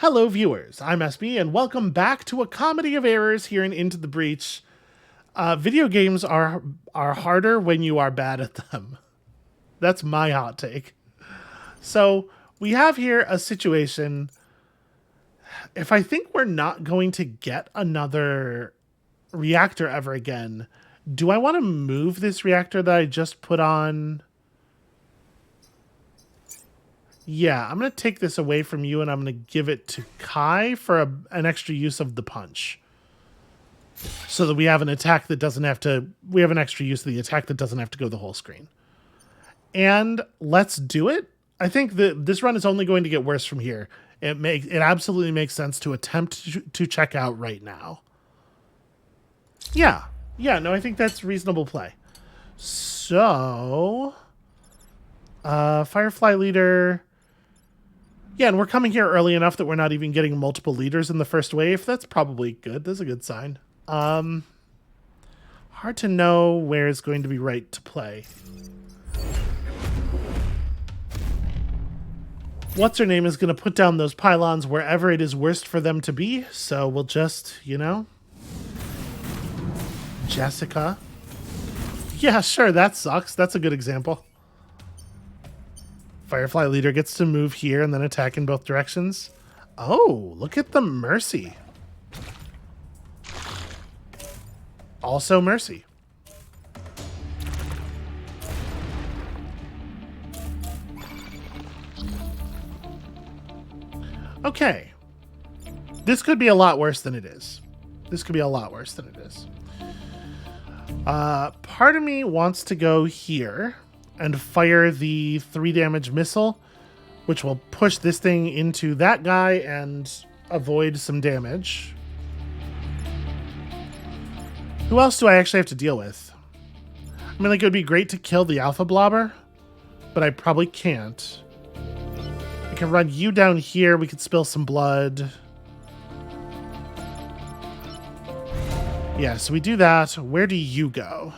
Hello viewers, I'm SB and welcome back to a comedy of errors here in Into the Breach. Video games are harder when you are bad at them. That's my hot take. So we have here a situation. If I think we're not going to get another reactor ever again, do I want to move this reactor that I just put on? Yeah, I'm going to take this away from you and I'm going to give it to Kai for an extra use of the punch. So that we have an attack that doesn't have to... We have an extra use of the attack that doesn't have to go the whole screen. And let's do it. I think that this run is only going to get worse from here. It absolutely makes sense to attempt to check out right now. Yeah, no, I think that's reasonable play. So... Firefly leader... Yeah, and we're coming here early enough that we're not even getting multiple leaders in the first wave. That's probably good. That's a good sign. Hard to know where is going to be right to play. What's-her-name is going to put down those pylons wherever it is worst for them to be. So we'll just, you know... Jessica. Yeah, sure, that sucks. That's a good example. Firefly leader gets to move here and then attack in both directions. Oh, look at the Mercy. Also Mercy. Okay. This could be a lot worse than it is. Part of me wants to go here and fire the 3 damage missile, which will push this thing into that guy and avoid some damage. Who else do I actually have to deal with? I mean, like, it would be great to kill the alpha blobber, but I probably can't. I can run you down here. We could spill some blood. Yeah, so we do that. Where do you go?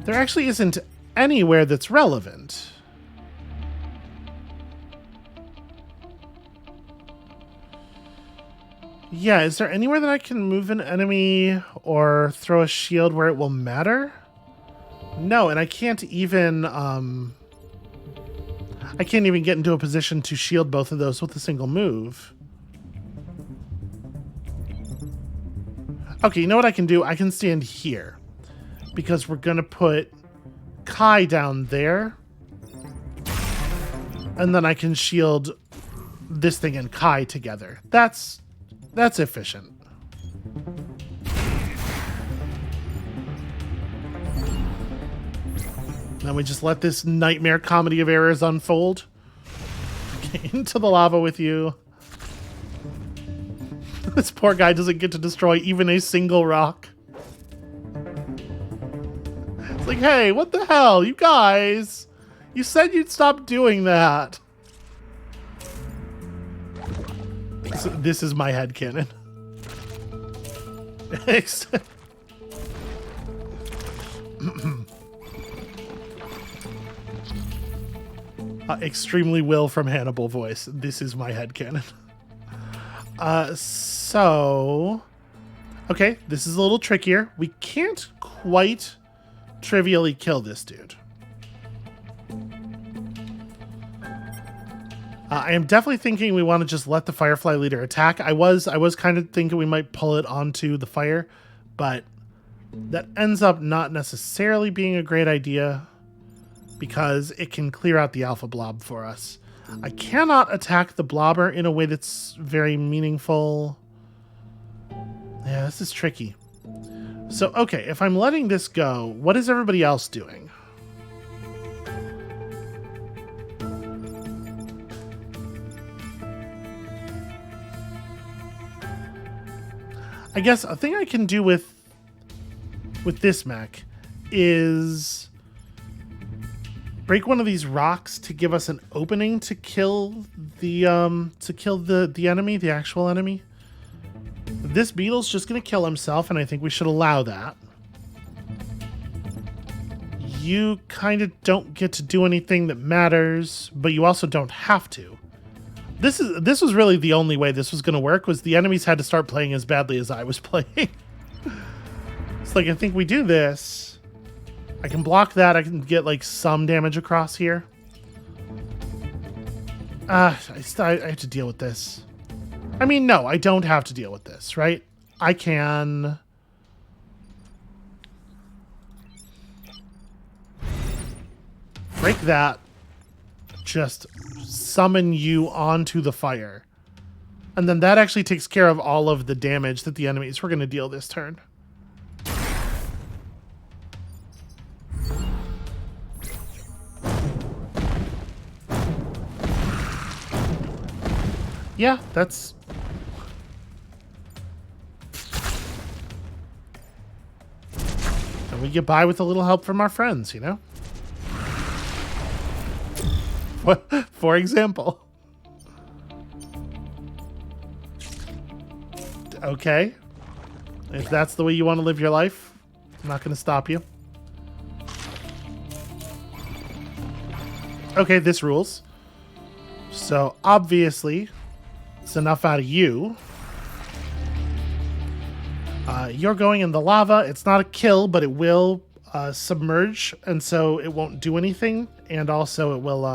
There actually isn't anywhere that's relevant. Yeah, is there anywhere that I can move an enemy or throw a shield where it will matter? No, and I can't even get into a position to shield both of those with a single move. Okay, you know what I can do? I can stand here. Because we're going to put Kai down there. And then I can shield this thing and Kai together. That's efficient. Then we just let this nightmare comedy of errors unfold. Get into the lava with you. This poor guy doesn't get to destroy even a single rock. It's like, hey, what the hell? You guys, you said you'd stop doing that. This is my headcanon. Extremely Will from Hannibal voice. This is my headcanon. So... Okay, this is a little trickier. We can't quite... trivially kill this dude. I am definitely thinking we want to just let the Firefly leader attack. I was kind of thinking we might pull it onto the fire, but that ends up not necessarily being a great idea because it can clear out the alpha blob for us. I cannot attack the blobber in a way that's very meaningful. Yeah, this is tricky. So, okay, if I'm letting this go, what is everybody else doing? I guess a thing I can do with this mech is break one of these rocks to give us an opening to kill the enemy, the actual enemy. This beetle's just going to kill himself, and I think we should allow that. you kind of don't get to do anything that matters, but you also don't have to. This was really the only way this was going to work, was the enemies had to start playing as badly as I was playing. It's like, I think we do this. I can block that. I can get like some damage across here. I have to deal with this. I mean, no, I don't have to deal with this, right? I can... break that. Just summon you onto the fire. And then that actually takes care of all of the damage that the enemies were going to deal this turn. Yeah, that's... And we get by with a little help from our friends, you know? For example. Okay. If that's the way you want to live your life, I'm not going to stop you. Okay, this rules. So, obviously, it's enough out of you. You're going in the lava. It's not a kill, but it will submerge, and so it won't do anything. And also it will,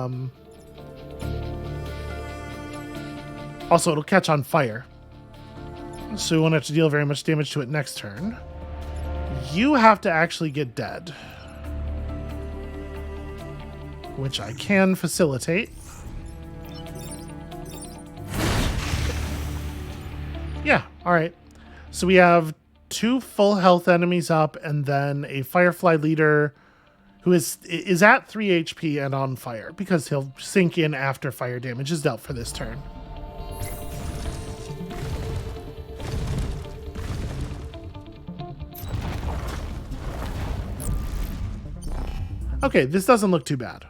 also it'll catch on fire. So we won't have to deal very much damage to it next turn. You have to actually get dead. Which I can facilitate. Yeah, alright. So we have 2 full health enemies up, and then a Firefly leader who is at 3 HP and on fire, because he'll sink in after fire damage is dealt for this turn. Okay, this doesn't look too bad.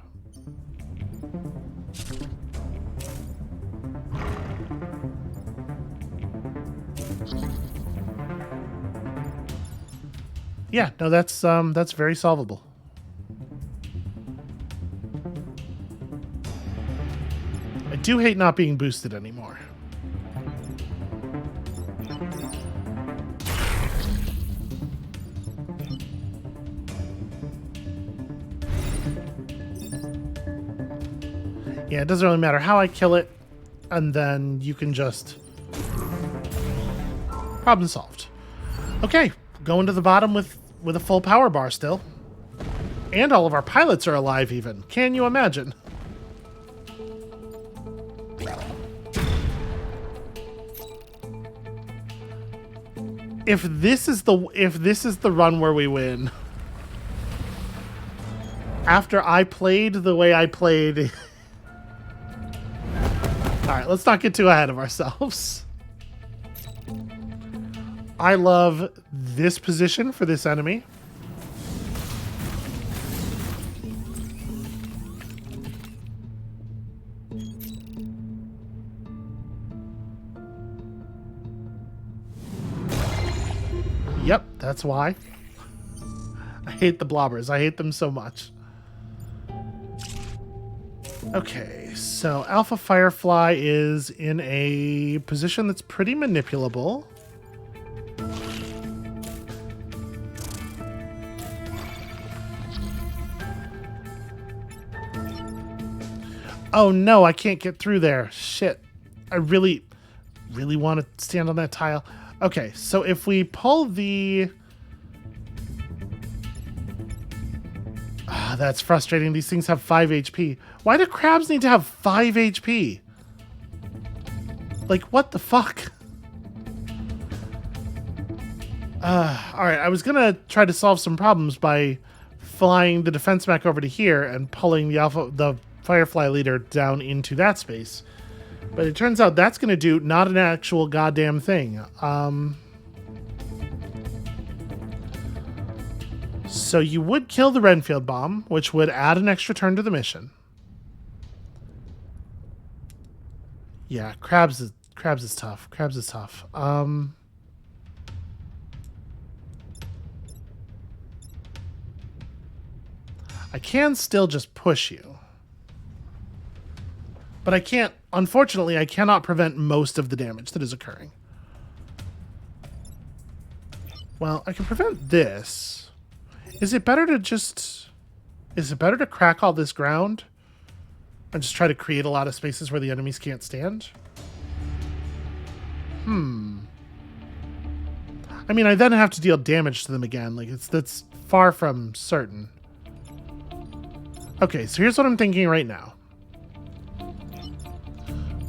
Yeah, no, that's very solvable. I do hate not being boosted anymore. Yeah, it doesn't really matter how I kill it, and then you can just... Problem solved. Okay, going to the bottom with a full power bar still. And all of our pilots are alive even. Can you imagine? If this is the run where we win. After I played the way I played. Alright, let's not get too ahead of ourselves. I love this position for this enemy. Yep, that's why. I hate the blobbers. I hate them so much. Okay, so Alpha Firefly is in a position that's pretty manipulable. Oh no, I can't get through there. Shit. I really want to stand on that tile. Okay, so if we pull the... Ah, that's frustrating. These things have 5 HP. Why do crabs need to have 5 HP? Like, what the fuck? Alright, I was gonna try to solve some problems by flying the defense mech over to here and pulling the Firefly leader down into that space. But it turns out that's going to do not an actual goddamn thing. So you would kill the Renfield bomb, which would add an extra turn to the mission. Yeah, Crabs is tough. Crabs is tough. I can still just push you. But I can't, unfortunately, I cannot prevent most of the damage that is occurring. Well, I can prevent this. Is it better to crack all this ground and just try to create a lot of spaces where the enemies can't stand? I mean, I then have to deal damage to them again. Like, that's far from certain. Okay, so here's what I'm thinking right now.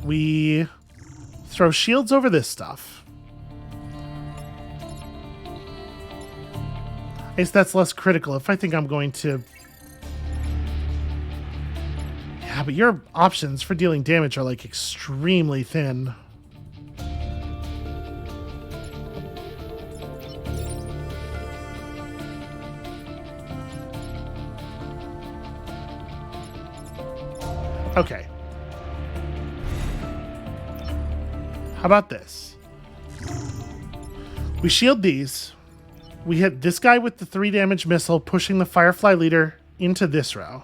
We throw shields over this stuff. I guess that's less critical if I think I'm going to... Yeah, but your options for dealing damage are, like, extremely thin. Okay. How about this? We shield these. We hit this guy with the 3 damage missile, pushing the Firefly leader into this row.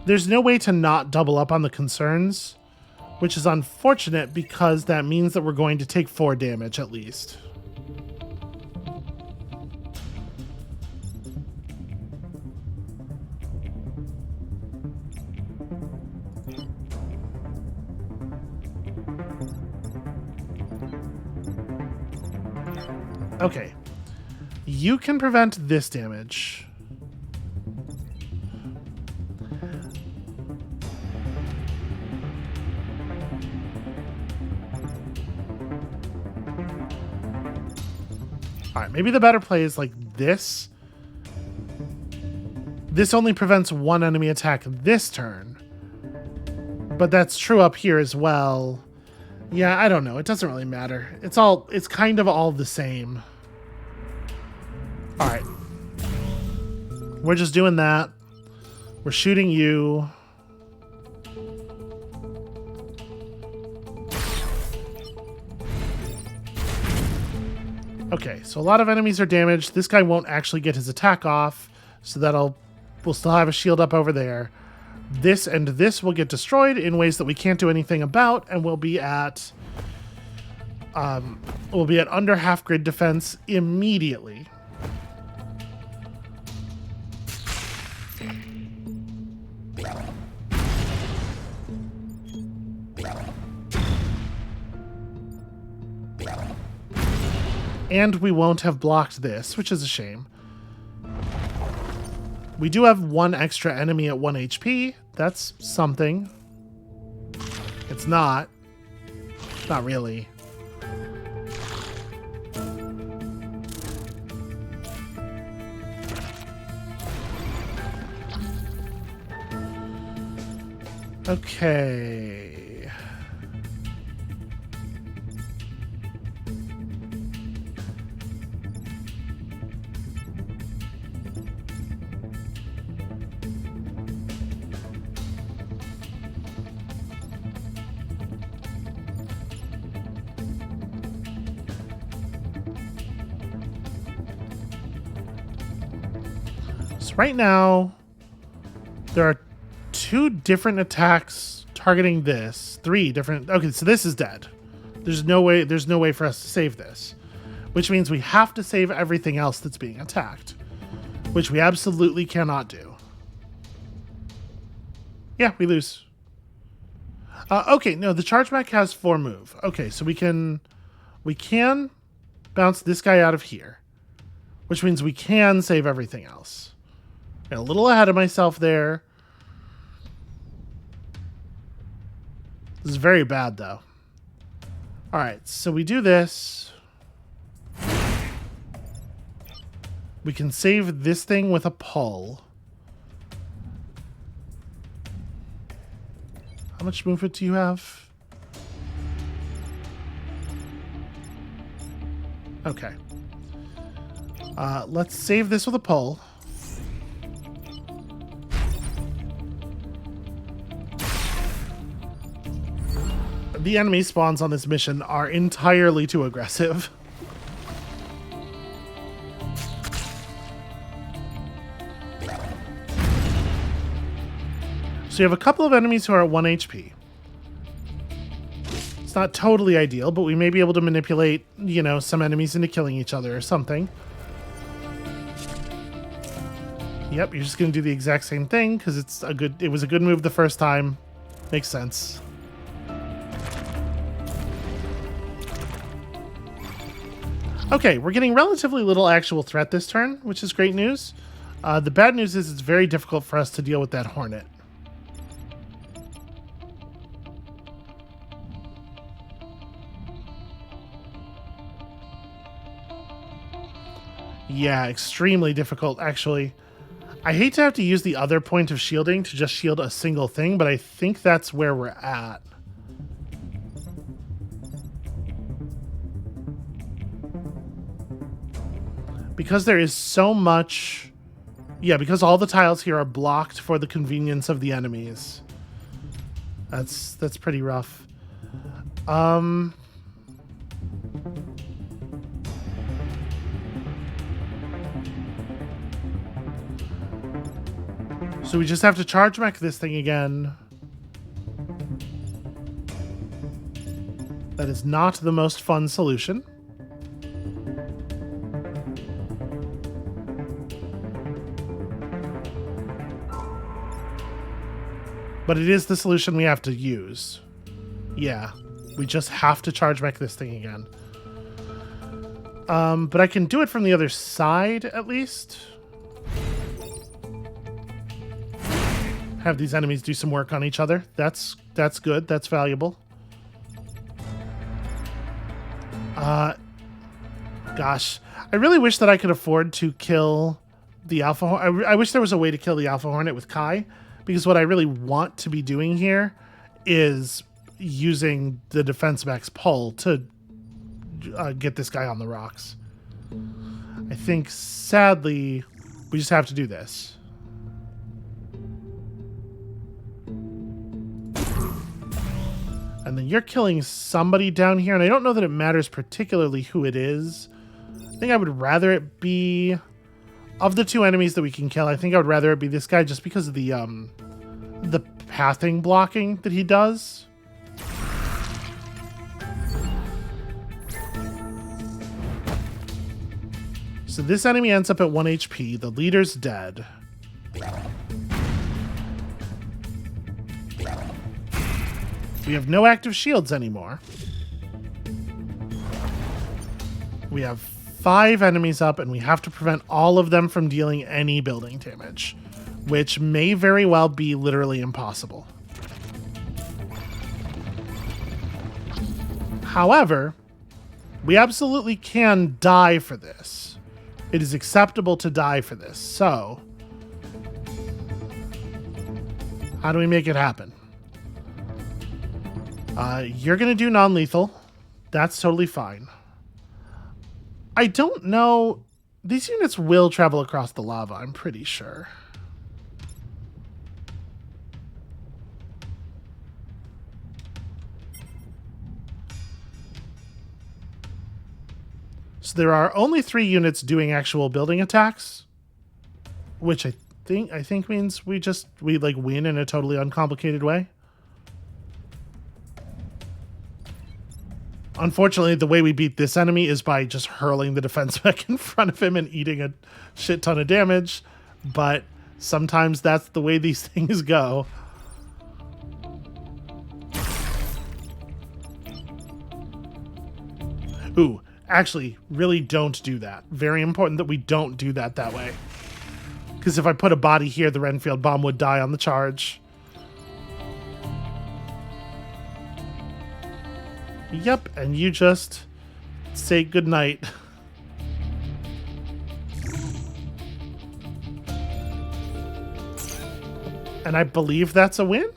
There's no way to not double up on the concerns, which is unfortunate because that means that we're going to take 4 damage at least. Okay, you can prevent this damage. All right, maybe the better play is like this. This only prevents 1 enemy attack this turn, but that's true up here as well. Yeah, I don't know. It doesn't really matter. It's kind of all the same. All right. We're just doing that. We're shooting you. Okay, so a lot of enemies are damaged. This guy won't actually get his attack off, so we'll still have a shield up over there. This and this will get destroyed in ways that we can't do anything about, and we'll be at under half grid defense immediately. And we won't have blocked this, which is a shame. We do have 1 extra enemy at 1 HP. That's something. It's not. Not really. Okay. So right now, there are 2 different attacks targeting this. 3 different... Okay, so this is dead. There's no way for us to save this. Which means we have to save everything else that's being attacked. Which we absolutely cannot do. Yeah, we lose. Okay, no, the charge mech has 4 move. Okay, so we can bounce this guy out of here. Which means we can save everything else. Got a little ahead of myself there. This is very bad, though. All right, so we do this. We can save this thing with a pull. How much movement do you have? Okay. Let's save this with a pull. The enemy spawns on this mission are entirely too aggressive. So you have a couple of enemies who are at 1 HP. It's not totally ideal, but we may be able to manipulate, you know, some enemies into killing each other or something. Yep, you're just going to do the exact same thing because it was a good move the first time. Makes sense. Okay, we're getting relatively little actual threat this turn, which is great news. The bad news is it's very difficult for us to deal with that hornet. Yeah, extremely difficult, actually. I hate to have to use the other point of shielding to just shield a single thing, but I think that's where we're at. Because there is so much... Yeah, because all the tiles here are blocked for the convenience of the enemies. That's pretty rough. So we just have to charge mech this thing again. That is not the most fun solution. But it is the solution we have to use. Yeah, we just have to charge mech this thing again. But I can do it from the other side, at least. Have these enemies do some work on each other. That's good. That's valuable. Gosh, I really wish that I could afford to kill the Alpha Hornet. I wish there was a way to kill the Alpha Hornet with Kai, because what I really want to be doing here is using the defense mech's pull to get this guy on the rocks. I think, sadly, we just have to do this. And then you're killing somebody down here, and I don't know that it matters particularly who it is. I think I would rather it be... Of the two enemies that we can kill, I think I would rather it be this guy just because of the pathing blocking that he does. So this enemy ends up at 1 HP. The leader's dead. We have no active shields anymore. We have 5 enemies up, and we have to prevent all of them from dealing any building damage, which may very well be literally impossible. However, we absolutely can die for this. It is acceptable to die for this, so how do we make it happen? You're going to do non-lethal. That's totally fine. I don't know. These units will travel across the lava, I'm pretty sure. So there are only 3 units doing actual building attacks, which I think means we like win in a totally uncomplicated way. Unfortunately, the way we beat this enemy is by just hurling the defense mech in front of him and eating a shit ton of damage. But sometimes that's the way these things go. Ooh, actually, really don't do that. Very important that we don't do that way. Because if I put a body here, the Renfield bomb would die on the charge. Yep, and you just say goodnight. And I believe that's a win?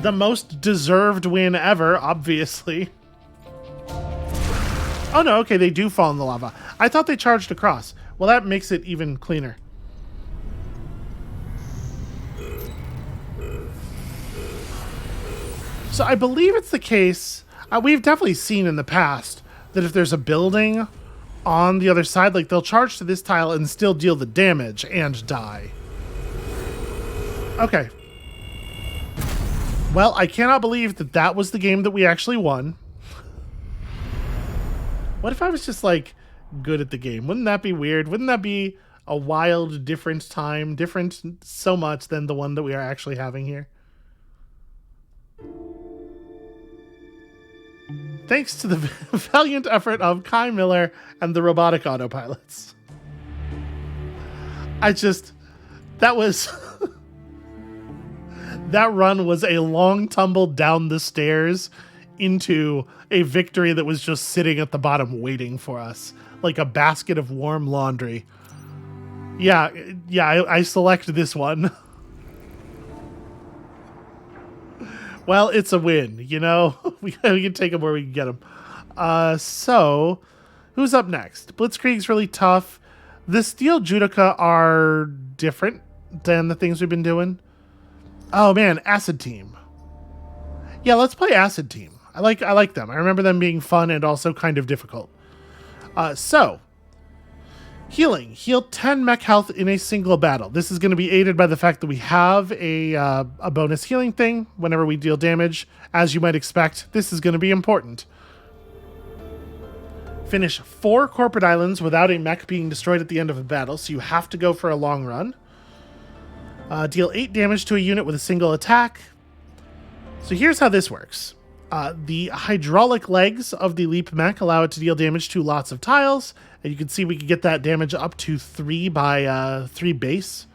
The most deserved win ever, obviously. Oh no, okay, they do fall in the lava. I thought they charged across. Well, that makes it even cleaner. So I believe it's the case, we've definitely seen in the past that if there's a building on the other side, like they'll charge to this tile and still deal the damage and die. Okay. Well, I cannot believe that that was the game that we actually won. What if I was just like good at the game? Wouldn't that be weird? Wouldn't that be a wild, different time, different so much than the one that we are actually having here? Thanks to the valiant effort of Kai Miller and the robotic autopilots. That was... that run was a long tumble down the stairs into a victory that was just sitting at the bottom waiting for us. Like a basket of warm laundry. Yeah, I select this one. Well, it's a win, you know? We can take them where we can get them. So, who's up next? Blitzkrieg's really tough. The Steel Judica are different than the things we've been doing. Oh man, Acid Team. Yeah, let's play Acid Team. I like them. I remember them being fun and also kind of difficult. So, healing. Heal 10 mech health in a single battle. This is going to be aided by the fact that we have a bonus healing thing whenever we deal damage. As you might expect, this is going to be important. Finish 4 corporate islands without a mech being destroyed at the end of a battle, so you have to go for a long run. Deal 8 damage to a unit with a single attack. So here's how this works. The hydraulic legs of the leap mech allow it to deal damage to lots of tiles. And you can see we can get that damage up to 3 by 3 base.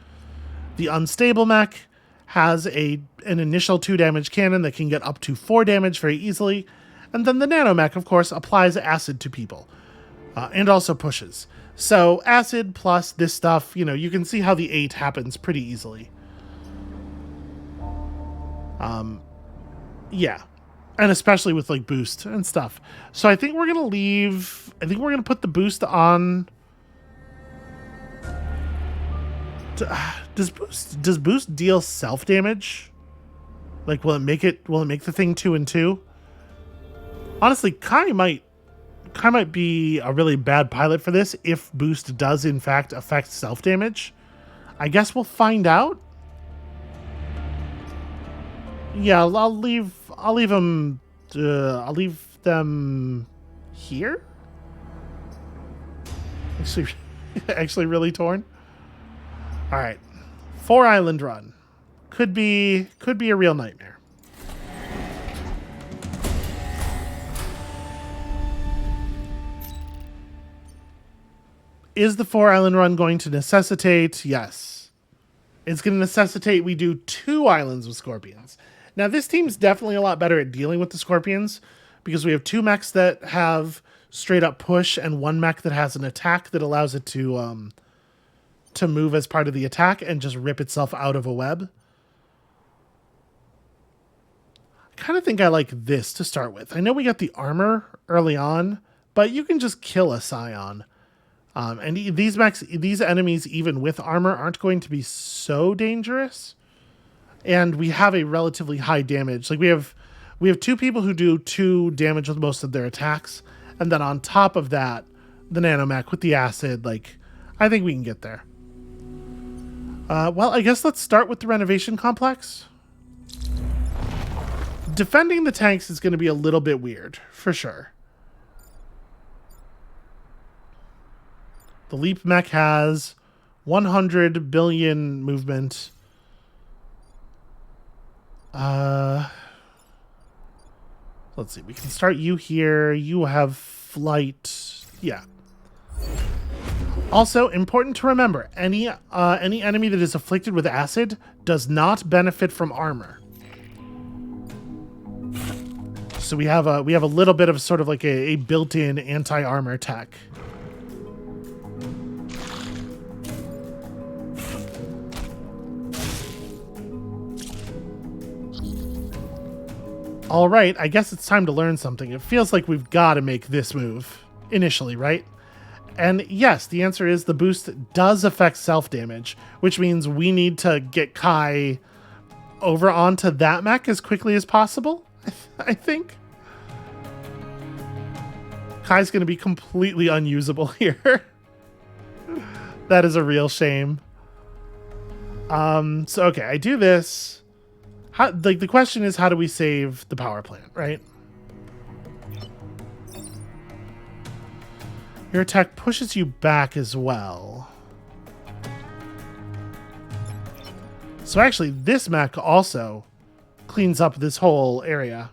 The unstable mech has an initial 2 damage cannon that can get up to 4 damage very easily. And then the nanomech, of course, applies acid to people. And also pushes. So acid plus this stuff, you know, you can see how the 8 happens pretty easily. Yeah. And especially with like boost and stuff. So I think we're going to leave... I think we're going to put the boost on... Does boost deal self-damage? Like, will it make the thing 2 and 2? Honestly, Kai might be a really bad pilot for this if boost does in fact affect self-damage. I guess we'll find out. Yeah, I'll leave them here. Actually really torn. All right. 4 island run. Could be a real nightmare. Is the 4 island run going to necessitate? Yes. It's going to necessitate we do 2 islands with scorpions. Now, this team's definitely a lot better at dealing with the scorpions because we have 2 mechs that have straight up push and 1 mech that has an attack that allows it to move as part of the attack and just rip itself out of a web. I kind of think I like this to start with. I know we got the armor early on, but you can just kill a scion. And these enemies, even with armor, aren't going to be so dangerous. And we have a relatively high damage. Like we have 2 people who do 2 damage with most of their attacks. And then on top of that, the nanomech with the acid, like, I think we can get there. Well, I guess let's start with the renovation complex. Defending the tanks is going to be a little bit weird, for sure. The leap mech has 100 billion movement. Let's see. We can start you here. You have flight. Yeah. Also, important to remember, any enemy that is afflicted with acid does not benefit from armor. So we have a little bit of sort of like a built-in anti-armor tech. All right, I guess it's time to learn something. It feels like we've got to make this move initially, right? And yes, the answer is the boost does affect self-damage, which means we need to get Kai over onto that mech as quickly as possible, I think. Kai's going to be completely unusable here. That is a real shame. So, okay, I do this. How, like, the question is, how do we save the power plant, right? Your attack pushes you back as well. So actually, this mech also cleans up this whole area.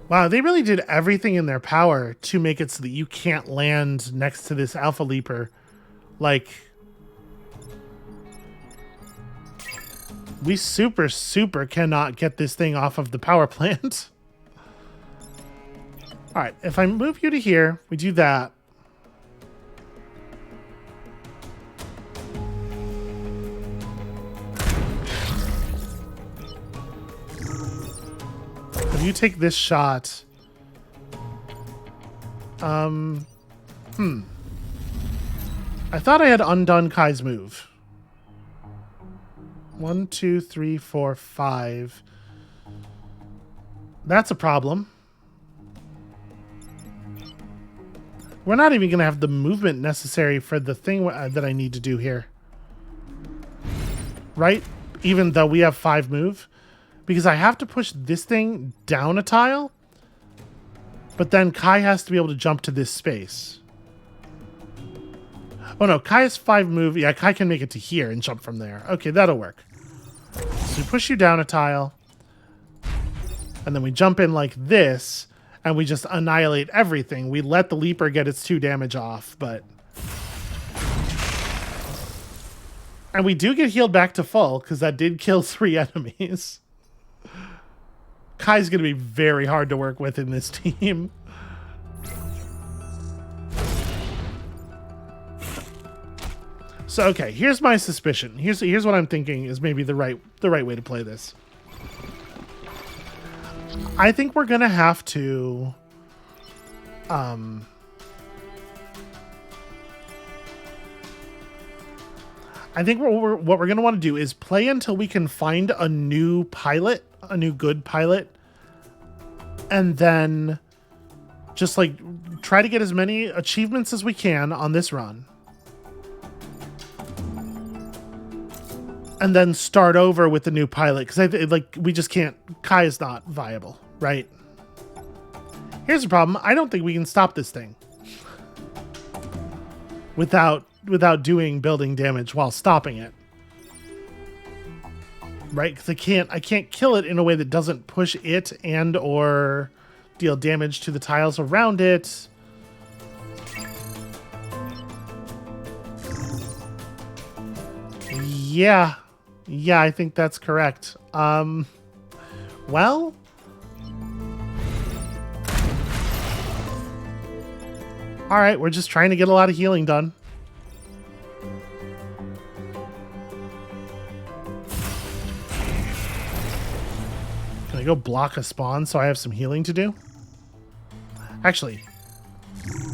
Wow, they really did everything in their power to make it so that you can't land next to this Alpha Leaper. Like, we super cannot get this thing off of the power plant. All right, if I move you to here, we do that. If you take this shot, I thought I had undone Kai's move. 1, 2, 3, 4, 5. That's a problem. We're not even going to have the movement necessary for the thing that I need to do here. Right? Even though we have 5 move. Because I have to push this thing down a tile. But then Kai has to be able to jump to this space. Oh no, Kai has 5 move. Yeah, Kai can make it to here and jump from there. Okay, that'll work. So we push you down a tile. And then we jump in like this. And we just annihilate everything. We let the Leaper get its 2 damage off, but... And we do get healed back to full, because that did kill 3 enemies. Kai's going to be very hard to work with in this team. So, okay, here's my suspicion. Here's what I'm thinking is maybe the right way to play this. I think we're going to have to... I think what we're going to want to do is play until we can find a new pilot, a new good pilot, and then just like try to get as many achievements as we can on this run. And then start over with the new pilot, because we just can't. Kai is not viable, right? Here's the problem. I don't think we can stop this thing without doing building damage while stopping it, right? Because I can't kill it in a way that doesn't push it and or deal damage to the tiles around it. Yeah, I think that's correct. Well, all right, we're just trying to get a lot of healing done. Can I go block a spawn so I have some healing to do? Actually,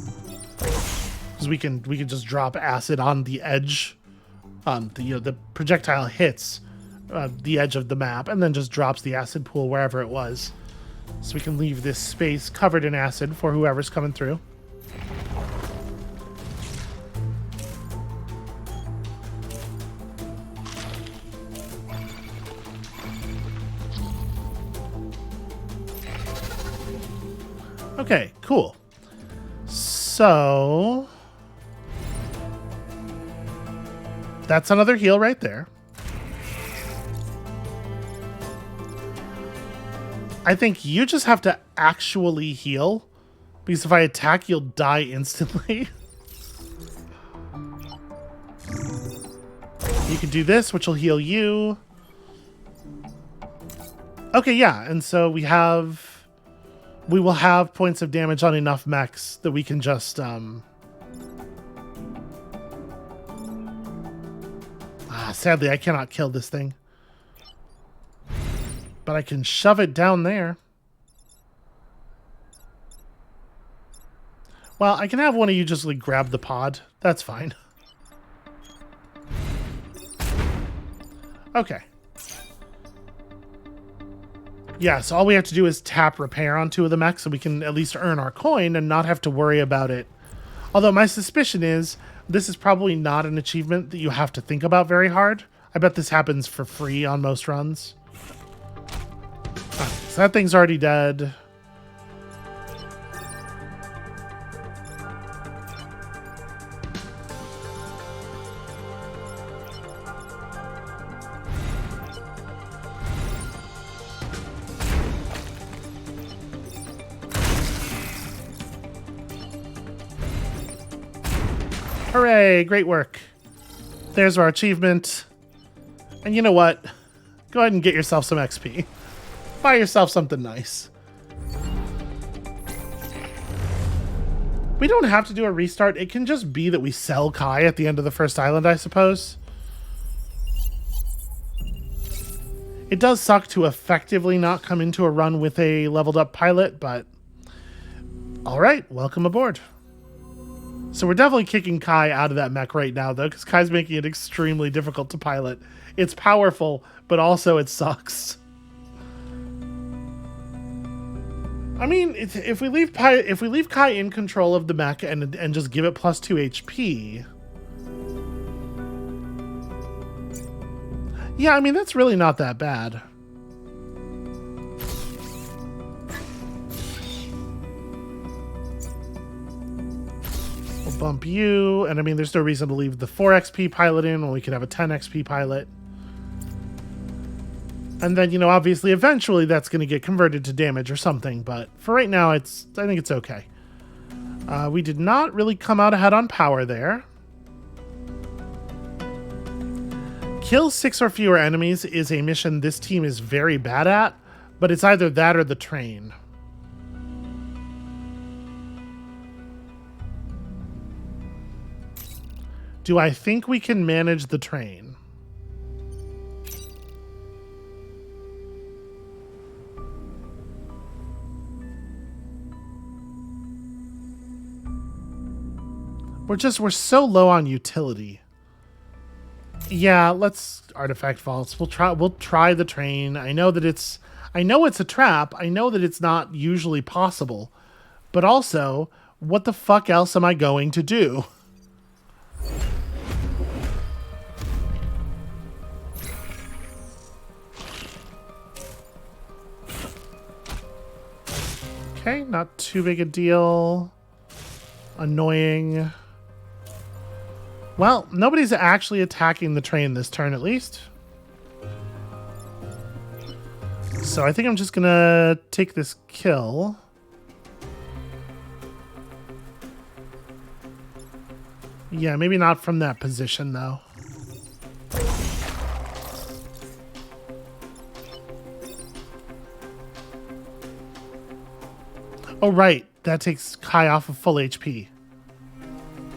because we can just drop acid on the edge. The projectile hits the edge of the map and then just drops the acid pool wherever it was. So we can leave this space covered in acid for whoever's coming through. Okay, cool. So that's another heal right there. I think you just have to actually heal, because if I attack, you'll die instantly. You can do this, which will heal you. Okay, yeah, and so we will have points of damage on enough mechs that we can just sadly I cannot kill this thing, but I can shove it down there. Well, I can have one of you just like grab the pod. That's fine. Okay. Yeah, so all we have to do is tap repair on 2 of the mechs so we can at least earn our coin and not have to worry about it. Although my suspicion is this is probably not an achievement that you have to think about very hard. I bet this happens for free on most runs. Alright, so that thing's already dead. Hooray, great work. There's our achievement. And you know what? Go ahead and get yourself some XP. Buy yourself something nice. We don't have to do a restart. It can just be that we sell Kai at the end of the first island, I suppose. It does suck to effectively not come into a run with a leveled up pilot, but alright, welcome aboard. So we're definitely kicking Kai out of that mech right now, though, because Kai's making it extremely difficult to pilot. It's powerful, but also it sucks. I mean, if we leave Kai in control of the mech and just give it plus 2 HP, yeah, I mean that's really not that bad. Bump you, and I mean there's no reason to leave the 4 XP pilot in when we could have a 10 XP pilot. And then, you know, obviously eventually that's going to get converted to damage or something, but for right now I think it's okay. We did not really come out ahead on power there. Kill 6 or fewer enemies is a mission this team is very bad at, but it's either that or the train. Do I think we can manage the train? We're so low on utility. Yeah, let's artifact vaults. We'll try the train. I know it's a trap. I know that it's not usually possible. But also, what the fuck else am I going to do? Okay, not too big a deal. Annoying. Well, nobody's actually attacking the train this turn, at least. So I think I'm just gonna take this kill. Yeah, maybe not from that position, though. Oh, right. That takes Kai off of full HP.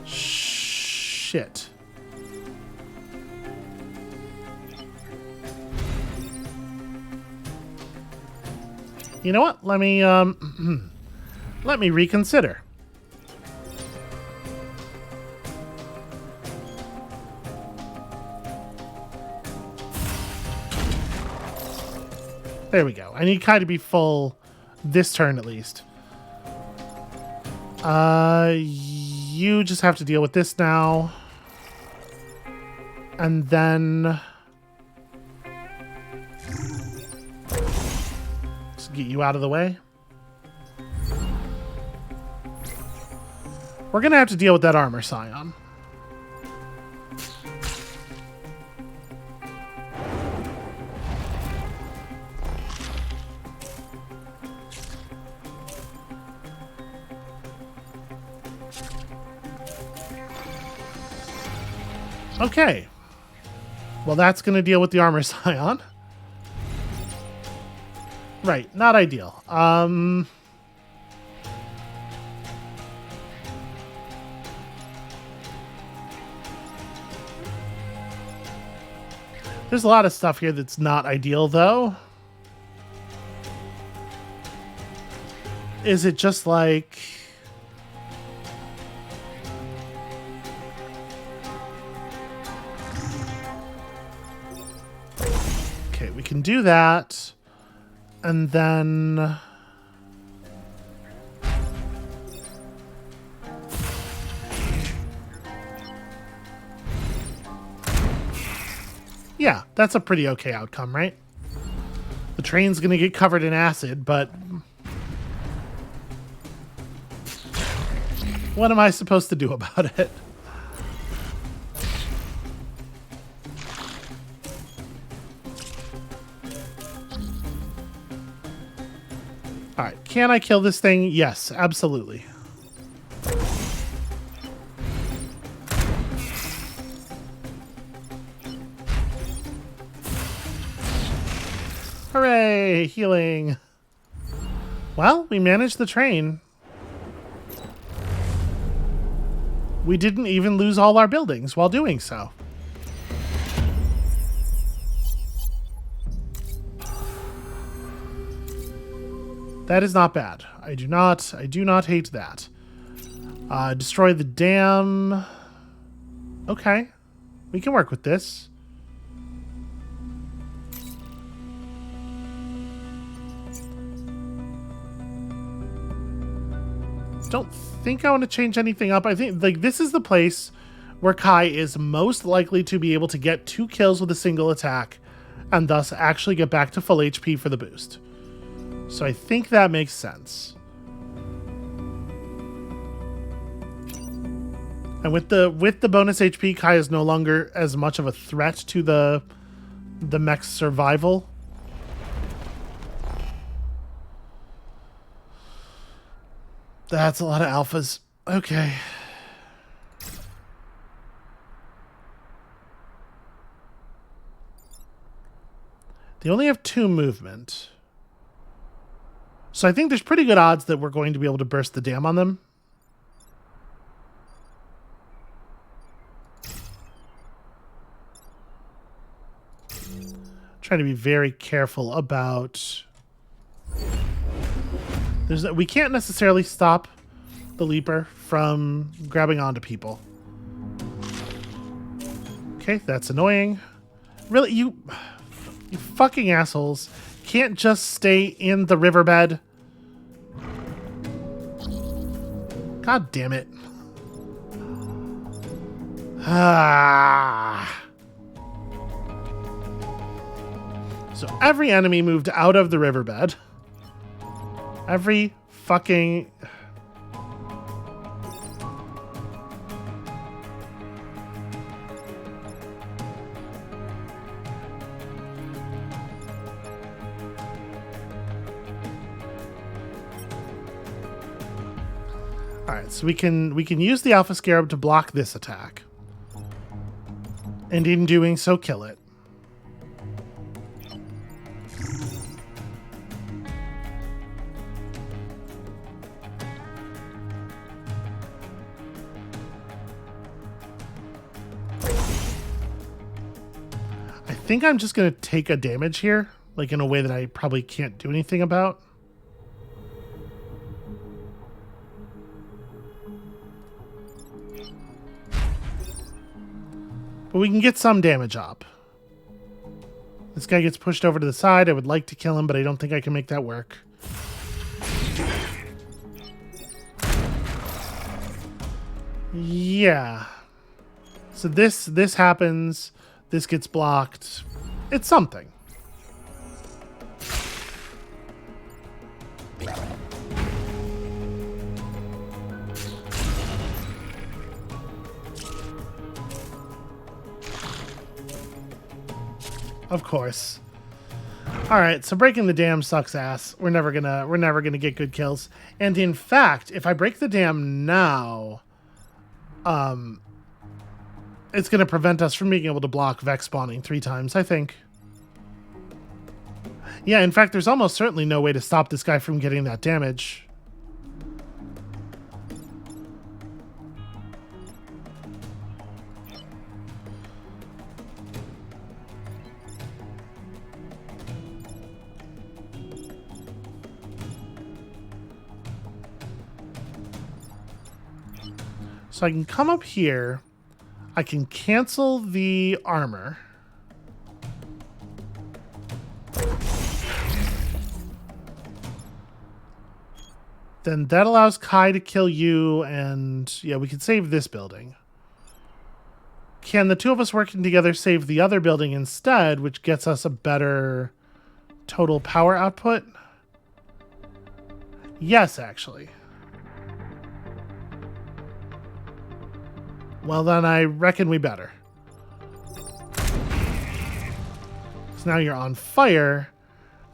Shit. You know what? Let me reconsider. There we go. I need Kai to be full this turn at least. You just have to deal with this now. And then let's get you out of the way. We're gonna have to deal with that armor scion. Okay. Well, that's going to deal with the armor scion. Right, not ideal. There's a lot of stuff here that's not ideal, though. Is it just like... can do that. And then... yeah, that's a pretty okay outcome, right? The train's gonna get covered in acid, but... what am I supposed to do about it? Alright, can I kill this thing? Yes, absolutely. Hooray! Healing! Well, we managed the train. We didn't even lose all our buildings while doing so. That is not bad. I do not hate that. Destroy the dam. Okay. We can work with this. Don't think I want to change anything up. I think like this is the place where Kai is most likely to be able to get 2 kills with a single attack and thus actually get back to full HP for the boost. So I think that makes sense. And with the bonus HP, Kai is no longer as much of a threat to the mech's survival. That's a lot of alphas. Okay. They only have 2 movement. So I think there's pretty good odds that we're going to be able to burst the dam on them. Trying to be very careful about... we can't necessarily stop the leaper from grabbing onto people. Okay, that's annoying. Really, you fucking assholes can't just stay in the riverbed. God damn it. So every enemy moved out of the riverbed. Every fucking... Alright, so we can use the Alpha Scarab to block this attack. And in doing so, kill it. I think I'm just going to take a damage here, like in a way that I probably can't do anything about. But we can get some damage up. This guy gets pushed over to the side. I would like to kill him, but I don't think I can make that work. Yeah. So this happens. This gets blocked. It's something. Of course. All right, so breaking the dam sucks ass. We're never gonna get good kills. And in fact, if I break the dam now, it's gonna prevent us from being able to block Vex spawning 3 times, I think. Yeah, in fact, there's almost certainly no way to stop this guy from getting that damage. So I can come up here. I can cancel the armor. Then that allows Kai to kill you, and yeah, we can save this building. Can the two of us working together save the other building instead, which gets us a better total power output? Yes, actually. Well, then I reckon we better. So now you're on fire,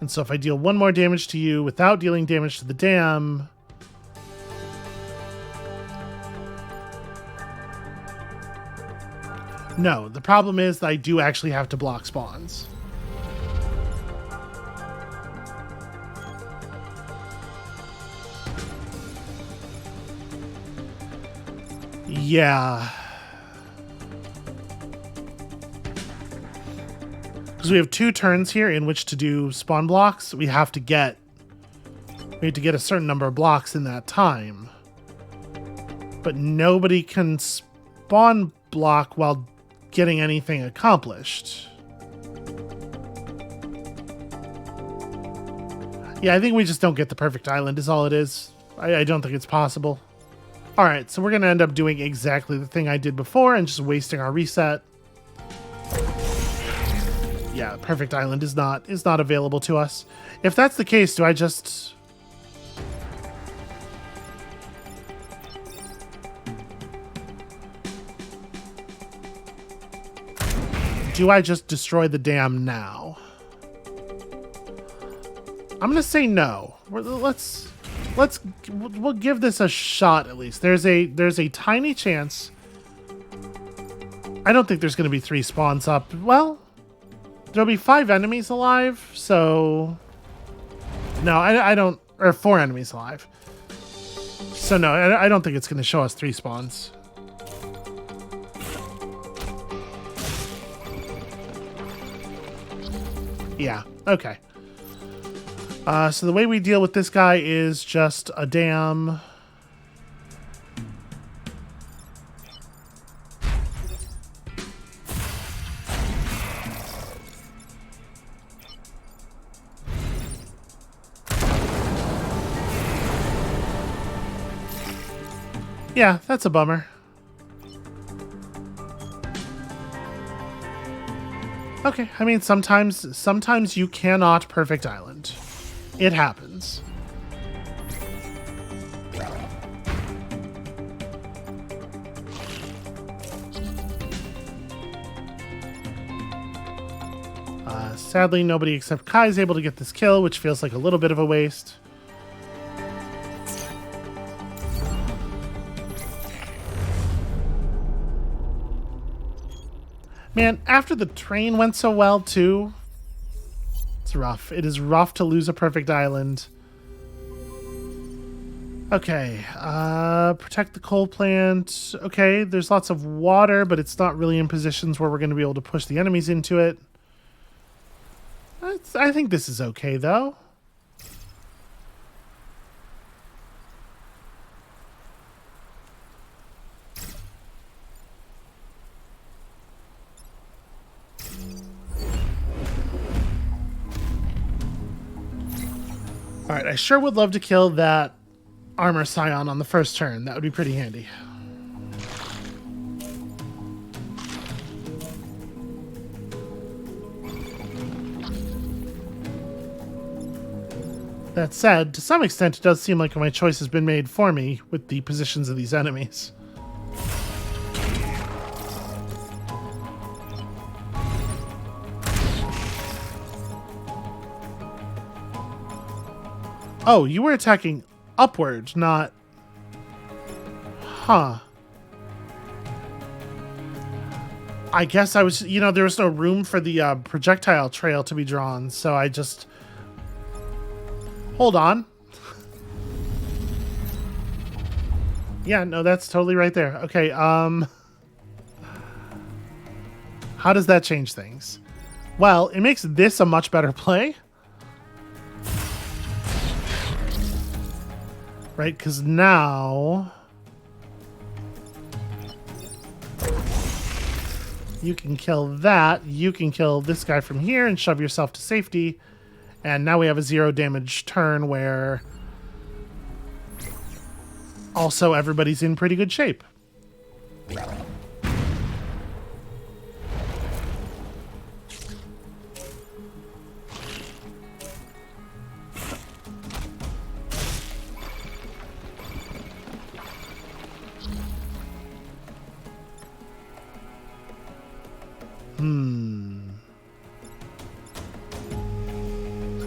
and so if I deal one more damage to you without dealing damage to the dam... No, the problem is that I do actually have to block spawns. Yeah. Because we have 2 turns here in which to do spawn blocks. We have to get a certain number of blocks in that time. But nobody can spawn block while getting anything accomplished. Yeah, I think we just don't get the perfect island is all it is. I don't think it's possible. Alright, so we're going to end up doing exactly the thing I did before and just wasting our reset. Yeah, perfect island is not available to us. If that's the case, do I just... Do I just destroy the dam now? I'm gonna say no. We'll give this a shot at least. There's a tiny chance. I don't think there's gonna be 3 spawns up. Well, there'll be 5 enemies alive, so no, I don't. Or 4 enemies alive. So no, I don't think it's gonna show us 3 spawns. Yeah, okay. So the way we deal with this guy is just a dam. Yeah, that's a bummer. Okay, I mean, sometimes you cannot perfect island. It happens. Sadly, nobody except Kai is able to get this kill, which feels like a little bit of a waste. Man, after the train went so well, too, it's rough. It is rough to lose a perfect island. Okay, protect the coal plant. Okay, there's lots of water, but it's not really in positions where we're going to be able to push the enemies into it. I think this is okay, though. Alright, I sure would love to kill that armor scion on the first turn. That would be pretty handy. That said, to some extent it does seem like my choice has been made for me with the positions of these enemies. Oh, you were attacking upward, not... Huh. I guess I was... You know, there was no room for the projectile trail to be drawn, so I just... Hold on. Yeah, no, that's totally right there. Okay, how does that change things? Well, it makes this a much better play. Right, because now you can kill that. You can kill this guy from here and shove yourself to safety. And now we have a 0 damage turn where Also, everybody's in pretty good shape.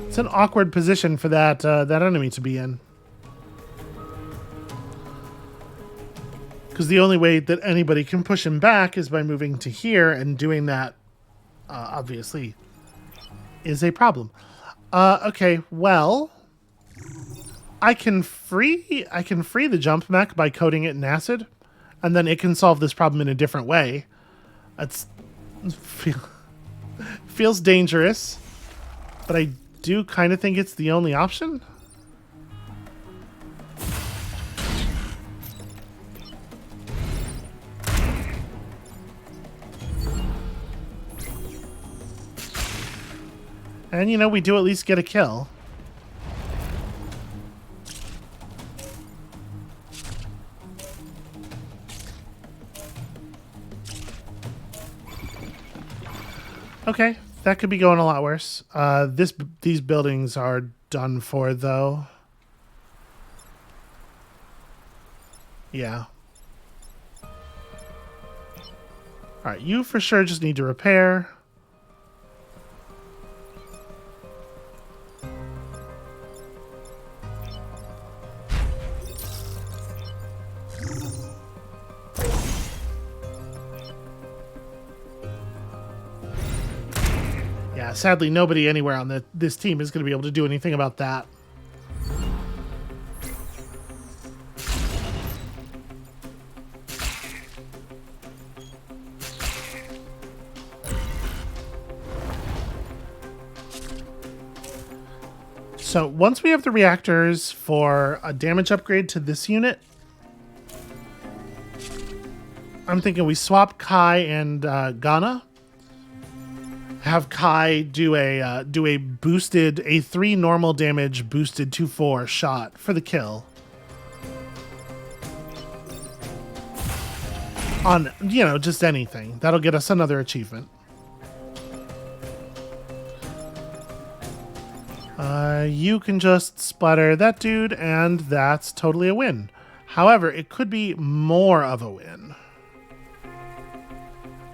It's an awkward position for that enemy to be in. Because the only way that anybody can push him back is by moving to here, and doing that, obviously, is a problem. Okay, well, I can free the jump mech by coating it in acid, and then it can solve this problem in a different way. Feels dangerous, but I do kind of think it's the only option. And, you know, we do at least get a kill. Okay, that could be going a lot worse. These buildings are done for, though. Yeah. Alright, you for sure just need to repair. Yeah, sadly, nobody anywhere on this team is going to be able to do anything about that. So once we have the reactors for a damage upgrade to this unit, I'm thinking we swap Kai and Ghana. Have Kai do a boosted, a 3 normal damage boosted to 4 shot for the kill. On, you know, just anything. That'll get us another achievement. You can just splatter that dude, and that's totally a win. However, it could be more of a win.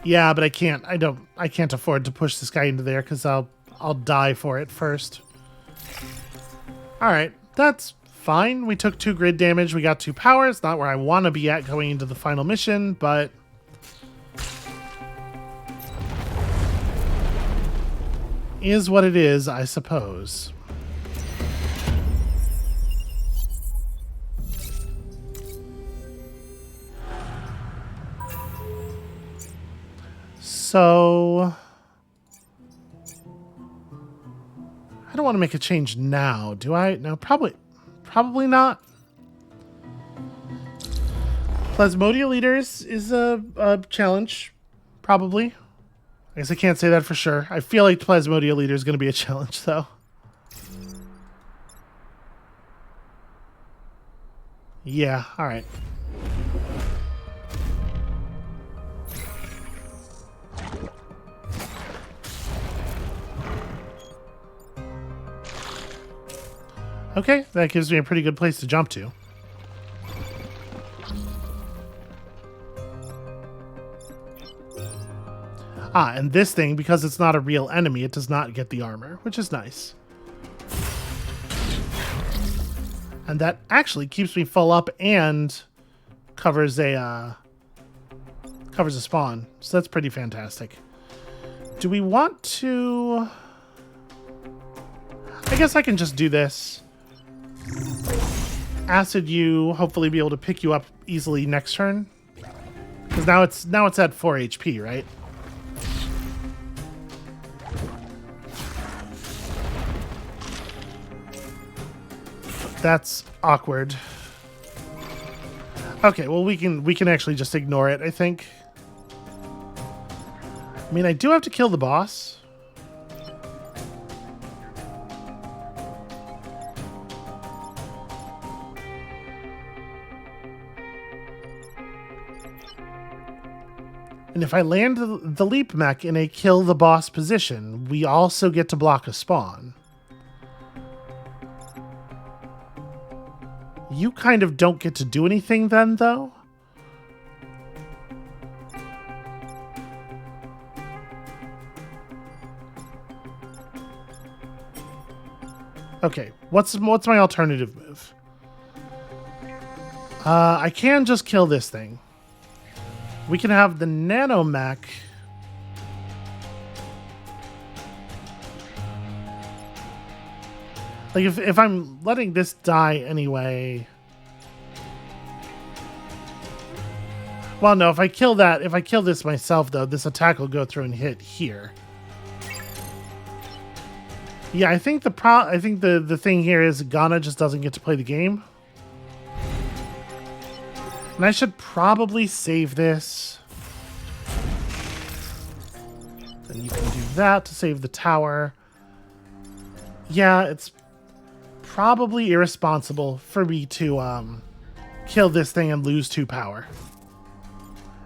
Yeah, but I can't afford to push this guy into there because I'll die for it first. Alright, that's fine. We took 2 grid damage, we got 2 power. It's not where I want to be at going into the final mission, but is what it is, I suppose. So I don't want to make a change now, do I? No, probably not. Plasmodia leaders is a challenge, probably. I guess I can't say that for sure. I feel like Plasmodia leader is going to be a challenge, though. Yeah, all right. Okay, that gives me a pretty good place to jump to. Ah, and this thing, because it's not a real enemy, it does not get the armor, which is nice. And that actually keeps me full up and covers a spawn. So that's pretty fantastic. Do we want to... I guess I can just do this. Acid you, hopefully be able to pick you up easily next turn. Because now it's at 4 HP, right? That's awkward. Okay, well we can actually just ignore it, I think. I mean, I do have to kill the boss. And if I land the leap mech in a kill the boss position, we also get to block a spawn. You kind of don't get to do anything then, though. Okay, what's my alternative move? I can just kill this thing. We can have the nano mech. Like if I'm letting this die anyway. Well, no, if I kill this myself though, this attack will go through and hit here. Yeah, I think the thing here is Ghana just doesn't get to play the game. And I should probably save this. Then you can do that to save the tower. Yeah, it's probably irresponsible for me to kill this thing and lose 2 power.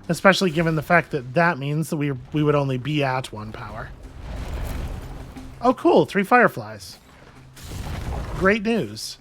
Especially given the fact that that means that we would only be at 1 power. Oh, cool. 3 fireflies. Great news.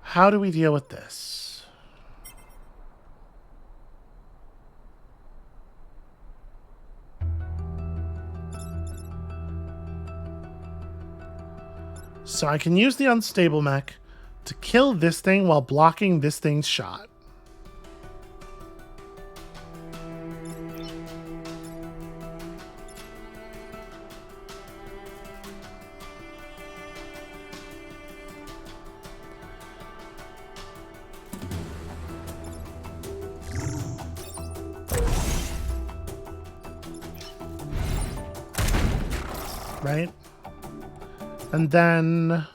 How do we deal with this? So I can use the unstable mech to kill this thing while blocking this thing's shot. Right? And then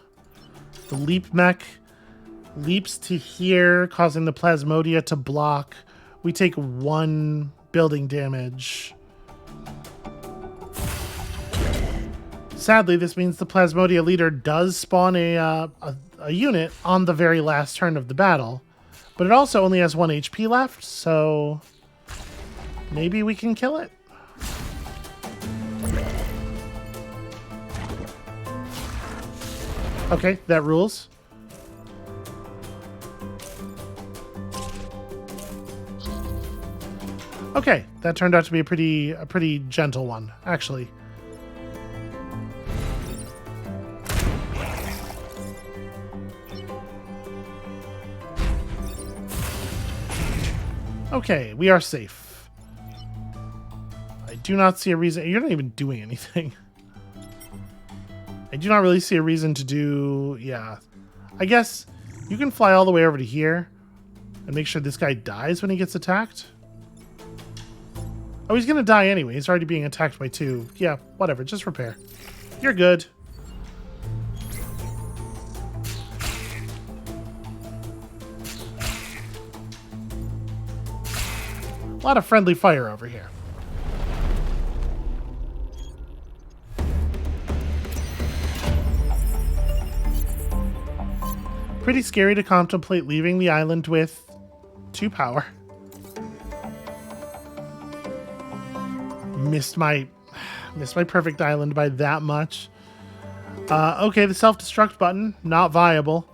the leap mech leaps to here, causing the Plasmodia to block. We take 1 building damage. Sadly, this means the Plasmodia leader does spawn a unit on the very last turn of the battle, but it also only has 1 HP left, so maybe we can kill it. Okay, that rules. Okay, that turned out to be a pretty gentle one, actually. Okay, we are safe. I do not see a reason. You're not even doing anything. I do not really see a reason to do... Yeah. I guess you can fly all the way over to here and make sure this guy dies when he gets attacked. Oh, he's going to die anyway. He's already being attacked by 2. Yeah, whatever. Just repair. You're good. A lot of friendly fire over here. Pretty scary to contemplate leaving the island with 2 power. Missed my perfect island by that much. Okay, the self-destruct button, not viable.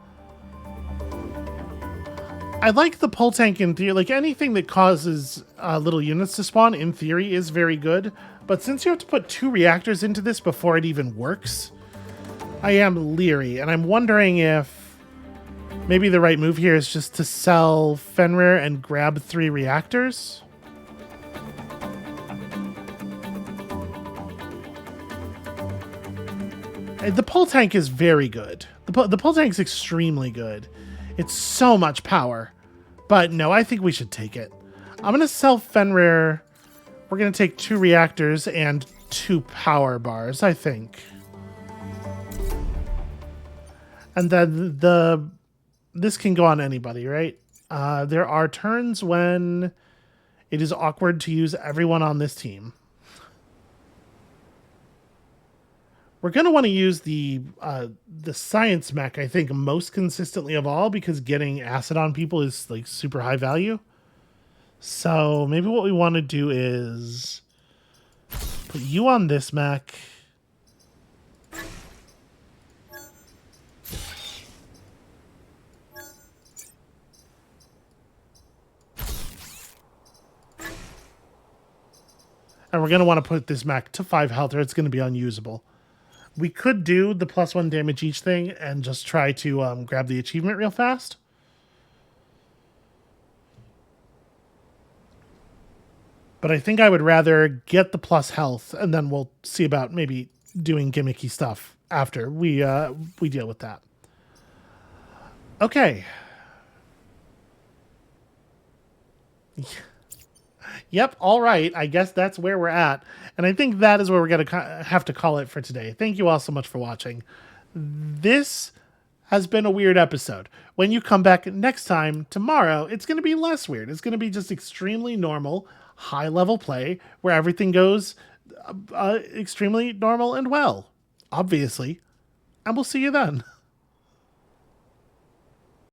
I like the pull tank in theory. Like, anything that causes little units to spawn, in theory, is very good. But since you have to put 2 reactors into this before it even works, I am leery. And I'm wondering if maybe the right move here is just to sell Fenrir and grab 3 reactors. The pull tank is very good. The pull tank is extremely good. It's so much power. But no, I think we should take it. I'm going to sell Fenrir We're going to take 2 reactors and 2 power bars, I think. And then this can go on anybody, right? There are turns when it is awkward to use everyone on this team. We're going to want to use the science mech, I think, most consistently of all, because getting acid on people is like super high value. So maybe what we want to do is put you on this mech. And we're going to want to put this mech to 5 health or it's going to be unusable. We could do the +1 damage each thing and just try to grab the achievement real fast. But I think I would rather get the plus health, and then we'll see about maybe doing gimmicky stuff after we deal with that. Okay. Yep, all right. I guess that's where we're at. And I think that is where we're going to have to call it for today. Thank you all so much for watching. This has been a weird episode. When you come back next time, tomorrow, it's going to be less weird. It's going to be just extremely normal, high-level play where everything goes extremely normal and well, obviously. And we'll see you then.